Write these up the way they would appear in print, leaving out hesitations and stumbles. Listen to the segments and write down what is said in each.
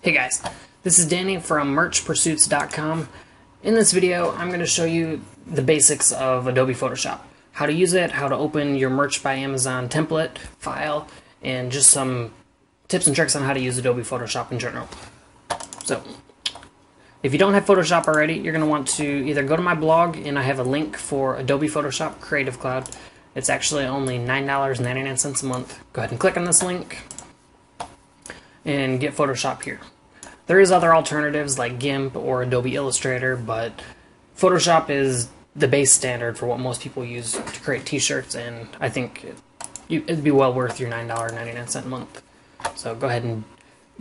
Hey guys, this is Danny from merchpursuits.com. In this video, I'm going to show you the basics of Adobe Photoshop. How to use it, how to open your Merch by Amazon template file, and just some tips and tricks on how to use Adobe Photoshop in general. So, if you don't have Photoshop already, you're going to want to either go to my blog, and I have a link for Adobe Photoshop Creative Cloud. It's actually only $9.99 a month. Go ahead and click on this link and get Photoshop here. There is other alternatives like GIMP or Adobe Illustrator, but Photoshop is the base standard for what most people use to create t-shirts, and I think it'd be well worth your $9.99 a month. So go ahead and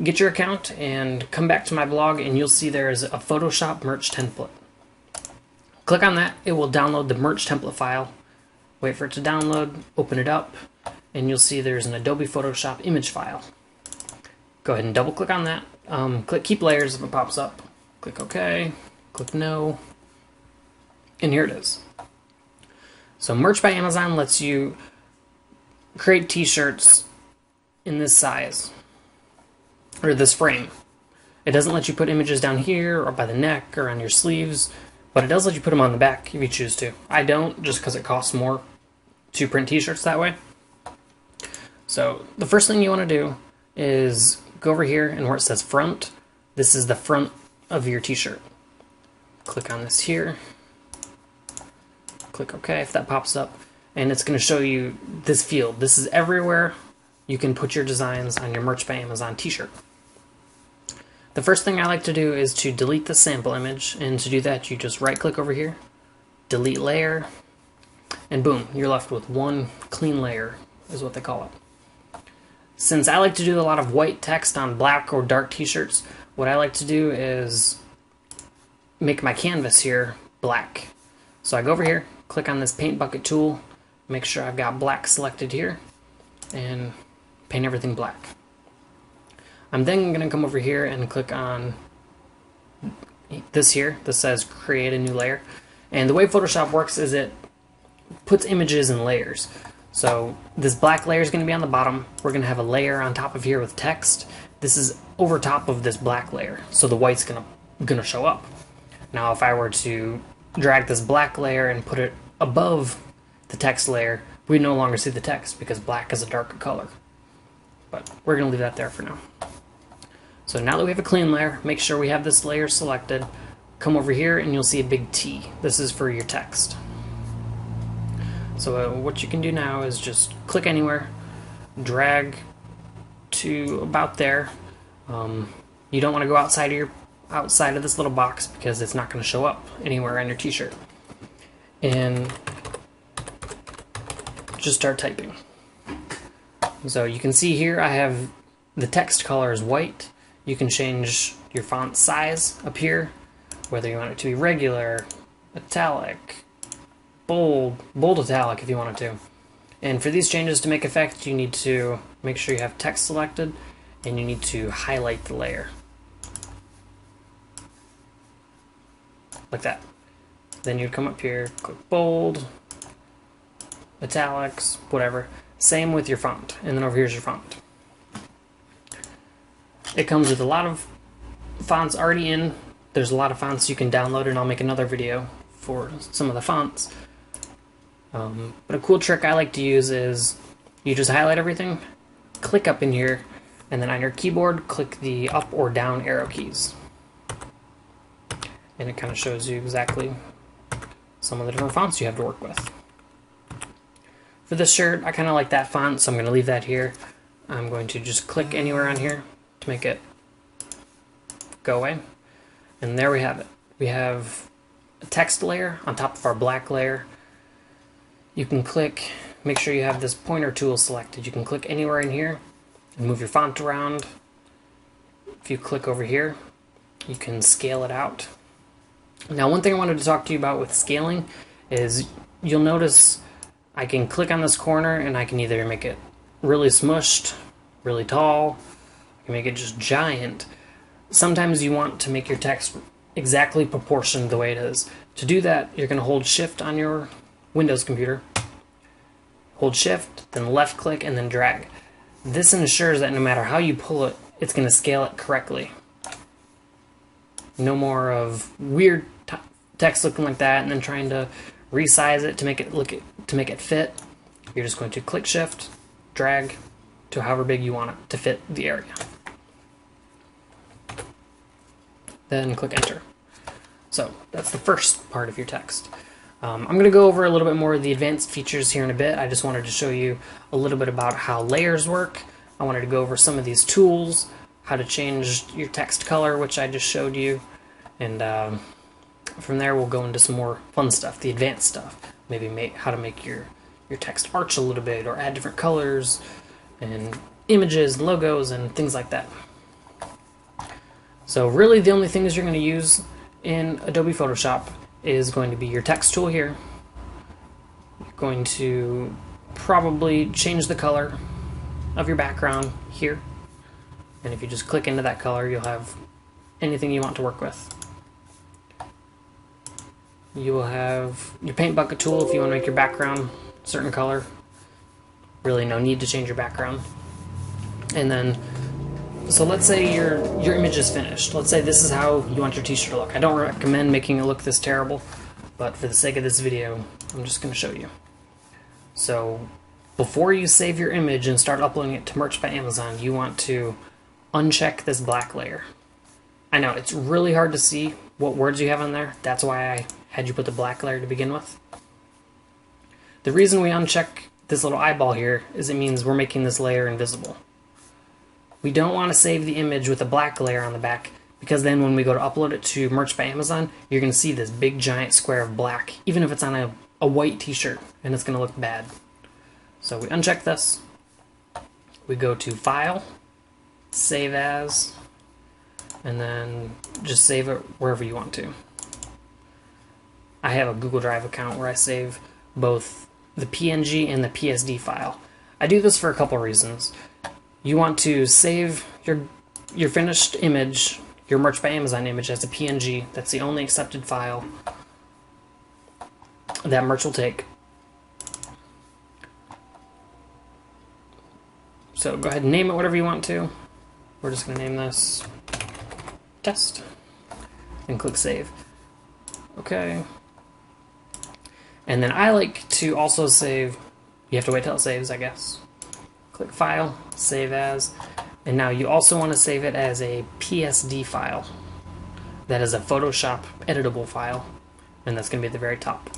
get your account and come back to my blog, and you'll see there's a Photoshop merch template. Click on that, it will download the merch template file. Wait for it to download, open it up, and you'll see there's an Adobe Photoshop image file. Go ahead and double click on that. Click Keep Layers if it pops up. Click OK, click No, and here it is. So Merch by Amazon lets you create t-shirts in this size, or this frame. It doesn't let you put images down here or by the neck or on your sleeves, but it does let you put them on the back if you choose to. I don't, just because it costs more to print t-shirts that way. So the first thing you want to do is go over here, and where it says front, this is the front of your t-shirt. Click on this here. Click OK if that pops up, and it's going to show you this field. This is everywhere you can put your designs on your Merch by Amazon t-shirt. The first thing I like to do is to delete the sample image, and to do that you just right click over here, delete layer, and boom, you're left with one clean layer, is what they call it. Since I like to do a lot of white text on black or dark t-shirts, what I like to do is make my canvas here black. So I go over here, click on this paint bucket tool, make sure I've got black selected here, and paint everything black. I'm then going to come over here and click on this here. This says create a new layer. And the way Photoshop works is it puts images in layers. So this black layer is going to be on the bottom. We're going to have a layer on top of here with text. This is over top of this black layer, so the white's going to show up. Now if I were to drag this black layer and put it above the text layer, we no longer see the text because black is a darker color. But we're going to leave that there for now. So now that we have a clean layer, make sure we have this layer selected. Come over here and you'll see a big T. This is for your text. So what you can do now is just click anywhere, drag to about there. You don't want to go outside of this little box because it's not going to show up anywhere on your t-shirt. And just start typing. So you can see here I have the text color is white. You can change your font size up here, whether you want it to be regular, italic, bold italic if you wanted to. And for these changes to make effect, you need to make sure you have text selected, and you need to highlight the layer. Like that. Then you'd come up here, click bold, italics, whatever. Same with your font, and then over here's your font. It comes with a lot of fonts already in. There's a lot of fonts you can download, and I'll make another video for some of the fonts. But a cool trick I like to use is you just highlight everything, click up in here, and then on your keyboard click the up or down arrow keys. And it kind of shows you exactly some of the different fonts you have to work with. For this shirt, I kind of like that font, so I'm going to leave that here. I'm going to just click anywhere on here to make it go away. And there we have it. We have a text layer on top of our black layer. You can click, make sure you have this pointer tool selected. You can click anywhere in here and move your font around. If you click over here, you can scale it out. Now one thing I wanted to talk to you about with scaling is you'll notice I can click on this corner and I can either make it really smushed, really tall, I can make it just giant. Sometimes you want to make your text exactly proportioned the way it is. To do that, you're going to hold Shift on your Windows computer, hold Shift, then left click, and then drag. This ensures that no matter how you pull it, it's going to scale it correctly. No more of weird text looking like that and then trying to resize it to make it fit. You're just going to click Shift, drag to however big you want it to fit the area. Then click Enter. So that's the first part of your text. I'm going to go over a little bit more of the advanced features here in a bit. I just wanted to show you a little bit about how layers work. I wanted to go over some of these tools, how to change your text color, which I just showed you, and from there we'll go into some more fun stuff, the advanced stuff. Maybe how to make your text arch a little bit, or add different colors, and images, and logos, and things like that. So really the only things you're going to use in Adobe Photoshop is going to be your text tool here. You're going to probably change the color of your background here, and if you just click into that color, you'll have anything you want to work with. You will have your paint bucket tool if you want to make your background a certain color. Really no need to change your background. And then, so let's say your image is finished. Let's say this is how you want your t-shirt to look. I don't recommend making it look this terrible, but for the sake of this video, I'm just going to show you. So before you save your image and start uploading it to Merch by Amazon, you want to uncheck this black layer. I know it's really hard to see what words you have on there. That's why I had you put the black layer to begin with. The reason we uncheck this little eyeball here is it means we're making this layer invisible. We don't want to save the image with a black layer on the back, because then when we go to upload it to Merch by Amazon, you're going to see this big giant square of black, even if it's on a white t-shirt, and it's going to look bad. So we uncheck this, we go to File, Save As, and then just save it wherever you want to. I have a Google Drive account where I save both the PNG and the PSD file. I do this for a couple reasons. You want to save your finished image, your Merch by Amazon image, as a PNG. That's the only accepted file that Merch will take. So go ahead and name it whatever you want to. We're just going to name this Test and click Save. Okay. And then I like to also save, you have to wait till it saves, I guess. Click File, Save As, and now you also want to save it as a PSD file. That is a Photoshop editable file, and that's going to be at the very top.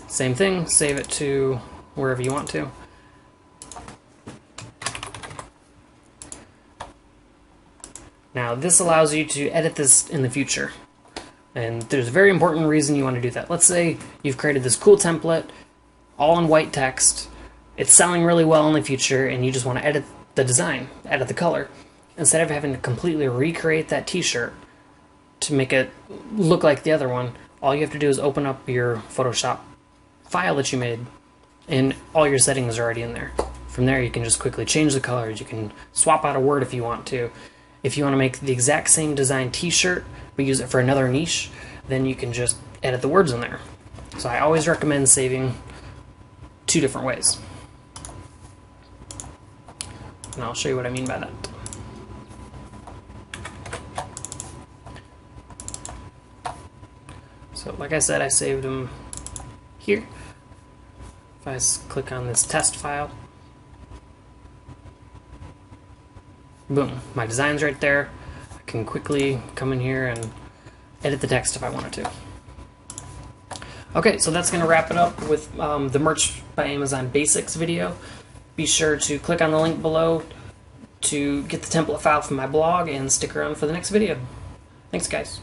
Same thing, save it to wherever you want to. Now this allows you to edit this in the future, and there's a very important reason you want to do that. Let's say you've created this cool template, all in white text, it's selling really well in the future, and you just want to edit the design, edit the color. Instead of having to completely recreate that t-shirt to make it look like the other one, all you have to do is open up your Photoshop file that you made, and all your settings are already in there. From there you can just quickly change the colors, you can swap out a word if you want to. If you want to make the exact same design t-shirt, but use it for another niche, then you can just edit the words in there. So I always recommend saving two different ways. And I'll show you what I mean by that. So like I said, I saved them here. If I click on this test file, boom, my design's right there. I can quickly come in here and edit the text if I wanted to. Okay, so that's going to wrap it up with the Merch by Amazon Basics video. Be sure to click on the link below to get the template file from my blog and stick around for the next video. Thanks, guys.